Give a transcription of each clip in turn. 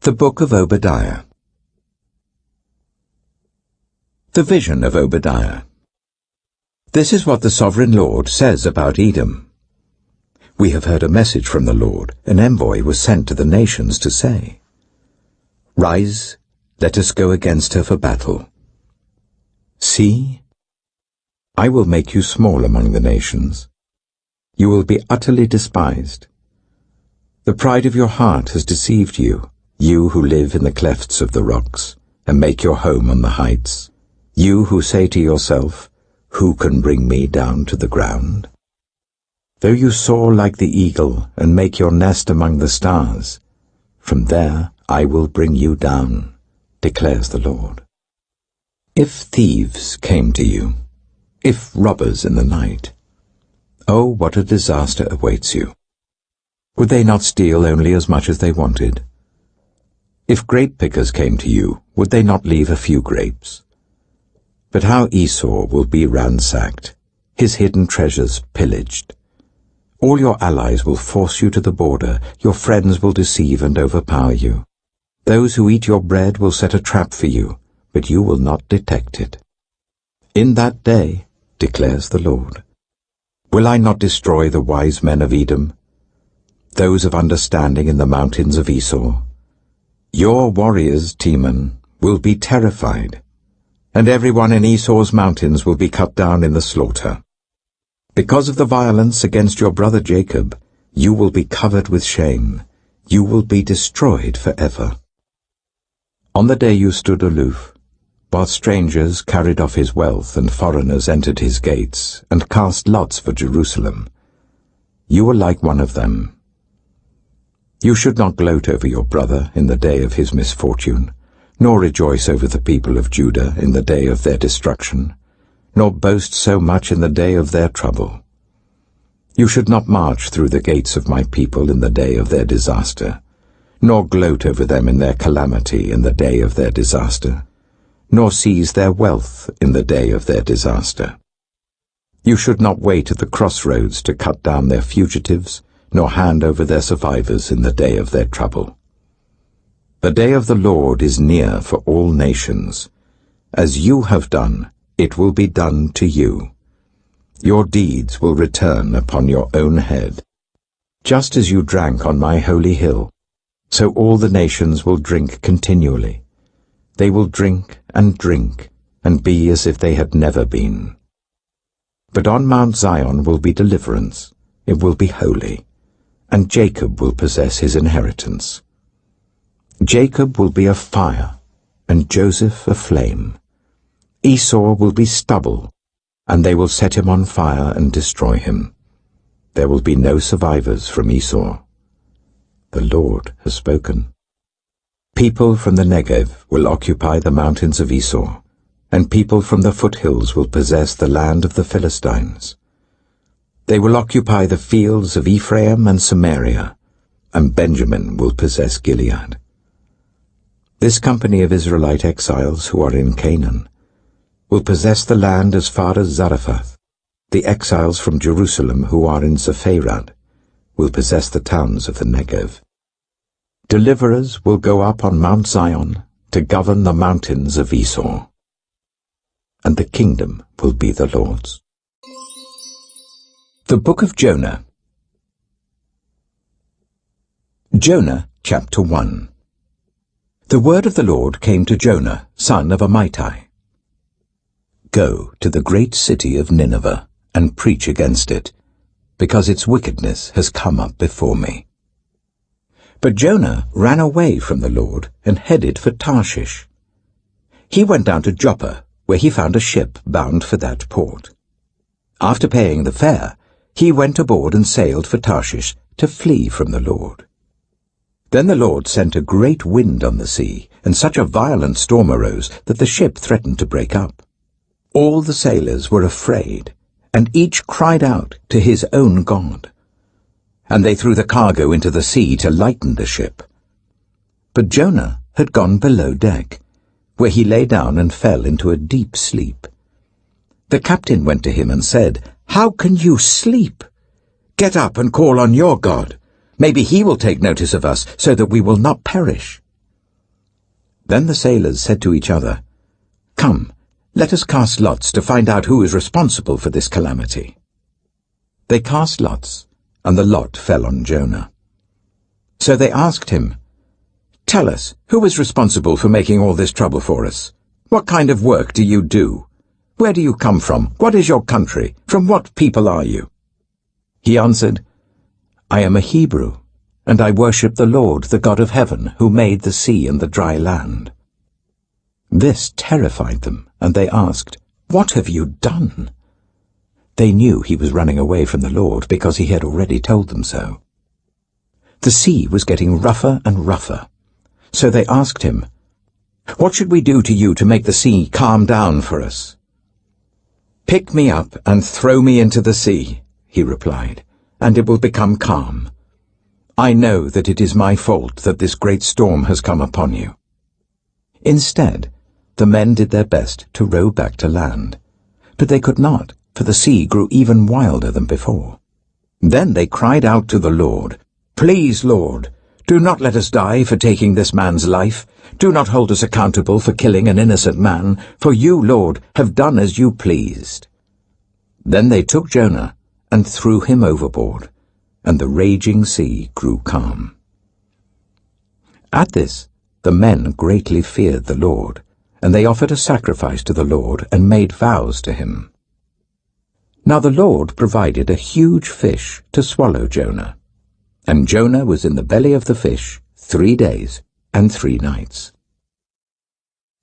The Book of Obadiah. The Vision of Obadiah. This is what the Sovereign Lord says about Edom. We have heard a message from the Lord. An envoy was sent to the nations to say, "Rise, let us go against her for battle. See, I will make you small among the nations. You will be utterly despised. The pride of your heart has deceived you, you who live in the clefts of the rocks, and make your home on the heights. You who say to yourself, 'Who can bring me down to the ground?' Though you soar like the eagle and make your nest among the stars, from there I will bring you down, declares the Lord. If thieves came to you, if robbers in the night, oh, what a disaster awaits you! Would they not steal only as much as they wanted? If grape pickers came to you, would they not leave a few grapes? But how Esau will be ransacked, his hidden treasures pillaged. All your allies will force you to the border, your friends will deceive and overpower you. Those who eat your bread will set a trap for you, but you will not detect it. In that day, declares the Lord, will I not destroy the wise men of Edom, those of understanding in the mountains of Esau? Your warriors, Teman, will be terrified, and everyone in Esau's mountains will be cut down in the slaughter. Because of the violence against your brother Jacob, you will be covered with shame. You will be destroyed forever. On the day you stood aloof, while strangers carried off his wealth and foreigners entered his gates and cast lots for Jerusalem, you were like one of them. You should not gloat over your brother in the day of his misfortune, nor rejoice over the people of Judah in the day of their destruction, nor boast so much in the day of their trouble. You should not march through the gates of my people in the day of their disaster, nor gloat over them in their calamity in the day of their disaster, nor seize their wealth in the day of their disaster. You should not wait at the crossroads to cut down their fugitives, nor hand over their survivors in the day of their trouble. The day of the Lord is near for all nations. As you have done, it will be done to you. Your deeds will return upon your own head. Just as you drank on my holy hill, so all the nations will drink continually. They will drink and be as if they had never been. But on Mount Zion will be deliverance, it will be holy, and Jacob will possess his inheritance. Jacob will be a fire, and Joseph a flame. Esau will be stubble, and they will set him on fire and destroy him. There will be no survivors from Esau. The Lord has spoken. People from the Negev will occupy the mountains of Esau, and people from the foothills will possess the land of the Philistines. They will occupy the fields of Ephraim and Samaria, and Benjamin will possess Gilead. This company of Israelite exiles who are in Canaan will possess the land as far as Zarephath. The exiles from Jerusalem who are in Sepharad will possess the towns of the Negev. Deliverers will go up on Mount Zion to govern the mountains of Esau, and the kingdom will be the Lord's. The Book of Jonah. Jonah, chapter 1. The word of the Lord came to Jonah, son of Amittai. Go to the great city of Nineveh, and preach against it, because its wickedness has come up before me. But Jonah ran away from the Lord and headed for Tarshish. He went down to Joppa, where he found a ship bound for that port. After paying the fare, he went aboard and sailed for Tarshish to flee from the Lord. Then the Lord sent a great wind on the sea, and such a violent storm arose that the ship threatened to break up. All the sailors were afraid, and each cried out to his own God. And they threw the cargo into the sea to lighten the ship. But Jonah had gone below deck, where he lay down and fell into a deep sleep. The captain went to him and said, "How can you sleep? Get up and call on your God. Maybe he will take notice of us, so that we will not perish." Then the sailors said to each other, "Come, let us cast lots to find out who is responsible for this calamity." They cast lots, and the lot fell on Jonah. So they asked him, "Tell us, who is responsible for making all this trouble for us? What kind of work do you do? Where do you come from? What is your country? From what people are you?" He answered, "I am a Hebrew, and I worship the Lord, the God of heaven, who made the sea and the dry land." This terrified them, and they asked, "What have you done?" They knew he was running away from the Lord because he had already told them so. The sea was getting rougher and rougher, so they asked him, "What should we do to you to make the sea calm down for us?" "Pick me up and throw me into the sea," he replied, "and it will become calm. I know that it is my fault that this great storm has come upon you." Instead, the men did their best to row back to land, but they could not, for the sea grew even wilder than before. Then they cried out to the Lord, "Please, Lord, do not let us die for taking this man's life. Do not hold us accountable for killing an innocent man, for you, Lord, have done as you pleased." Then they took Jonah and threw him overboard, and the raging sea grew calm. At this, the men greatly feared the Lord, and they offered a sacrifice to the Lord and made vows to him. Now the Lord provided a huge fish to swallow Jonah, and Jonah was in the belly of the fish 3 days and 3 nights.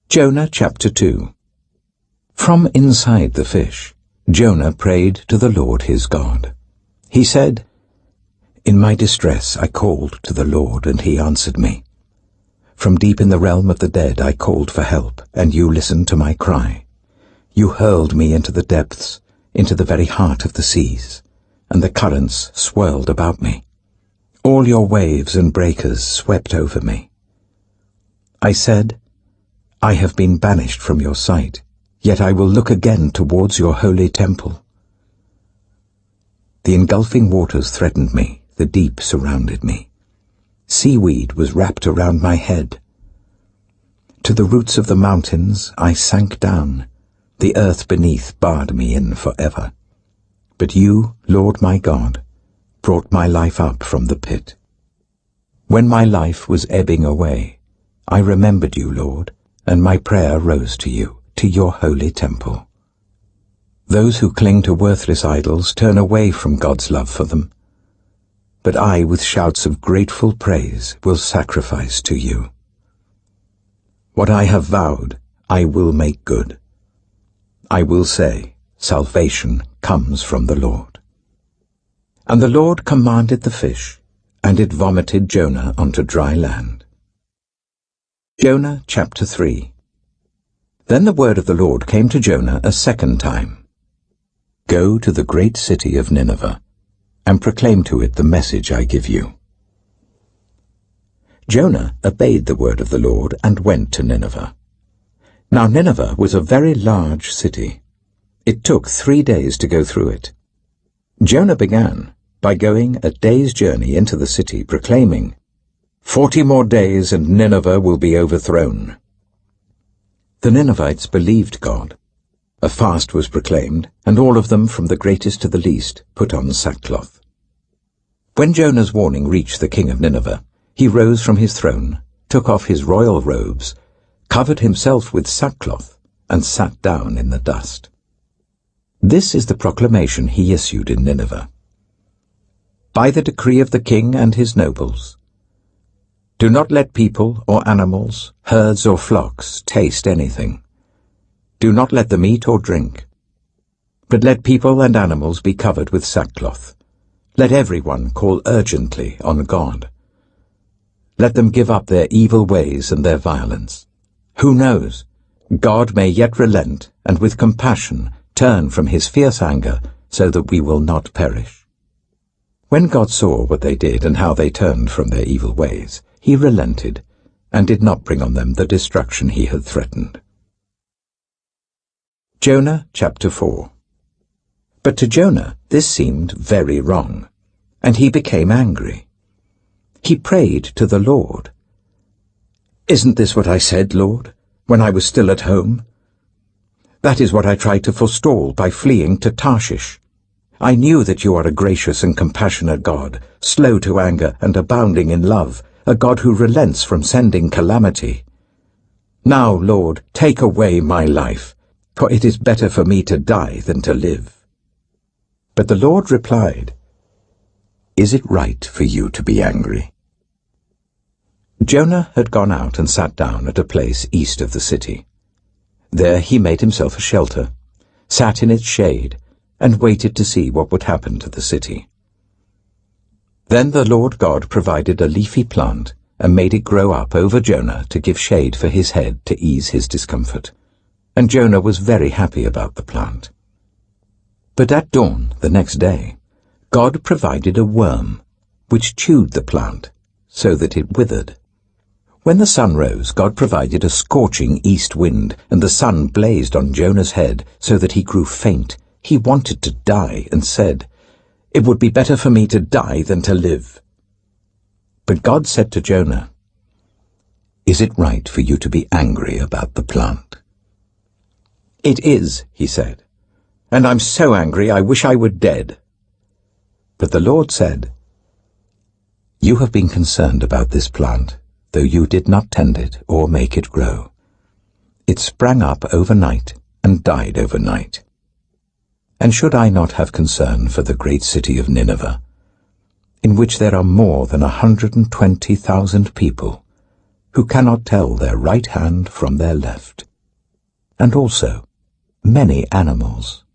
Jonah chapter 2. From inside the fish, Jonah prayed to the Lord his God. He said, "In my distress I called to the Lord, and he answered me. From deep in the realm of the dead I called for help, and you listened to my cry. You hurled me into the depths, into the very heart of the seas, and the currents swirled about me. All your waves and breakers swept over me. I said, I have been banished from your sight, yet I will look again towards your holy temple. The engulfing waters threatened me, the deep surrounded me. Seaweed was wrapped around my head. To the roots of the mountains I sank down. The earth beneath barred me in forever. But you, Lord my God, brought my life up from the pit. When my life was ebbing away, I remembered you, Lord, and my prayer rose to you, to your holy temple. Those who cling to worthless idols turn away from God's love for them. But I, with shouts of grateful praise, will sacrifice to you. What I have vowed, I will make good. I will say, salvation comes from the Lord. And the Lord commanded the fish, and it vomited Jonah onto dry land. Jonah chapter 3. Then the word of the Lord came to Jonah a second time. Go to the great city of Nineveh, and proclaim to it the message I give you. Jonah obeyed the word of the Lord and went to Nineveh. Now Nineveh was a very large city. It took 3 days to go through it. Jonah began by going a day's journey into the city, proclaiming, 40 more days and Nineveh will be overthrown. The Ninevites believed God. A fast was proclaimed, and all of them, from the greatest to the least, put on sackcloth. When Jonah's warning reached the king of Nineveh, he rose from his throne, took off his royal robes, covered himself with sackcloth, and sat down in the dust. This is the proclamation he issued in Nineveh. By the decree of the king and his nobles, do not let people or animals, herds or flocks taste anything. Do not let them eat or drink. But let people and animals be covered with sackcloth. Let everyone call urgently on God. Let them give up their evil ways and their violence. Who knows? God may yet relent and with compassion turn from his fierce anger so that we will not perish. When God saw what they did and how they turned from their evil ways, he relented and did not bring on them the destruction he had threatened. Jonah chapter 4. But to Jonah this seemed very wrong. and he became angry. He prayed to the Lord. "Isn't this what I said, Lord, when I was still at home? That is what I tried to forestall by fleeing to Tarshish. I knew that you are a gracious and compassionate God, slow to anger and abounding in love, a God who relents from sending calamity. Now, Lord, take away my life, for it is better for me to die than to live." But the Lord replied, "Is it right for you to be angry?" Jonah had gone out and sat down at a place east of the city. There he made himself a shelter, sat in its shade, and waited to see what would happen to the city. Then the Lord God provided a leafy plant and made it grow up over Jonah to give shade for his head to ease his discomfort, and Jonah was very happy about the plant. But at dawn the next day, God provided a worm, which chewed the plant so that it withered. When the sun rose, God provided a scorching east wind, and the sun blazed on Jonah's head so that he grew faint. He wanted to die and said, "It would be better for me to die than to live." But God said to Jonah, "Is it right for you to be angry about the plant?" "It is," he said, "and I'm so angry I wish I were dead." But the Lord said, "You have been concerned about this plant, though you did not tend it or make it grow. It sprang up overnight and died overnight. And should I not have concern for the great city of Nineveh, in which there are more than 120,000 people who cannot tell their right hand from their left, and also many animals?"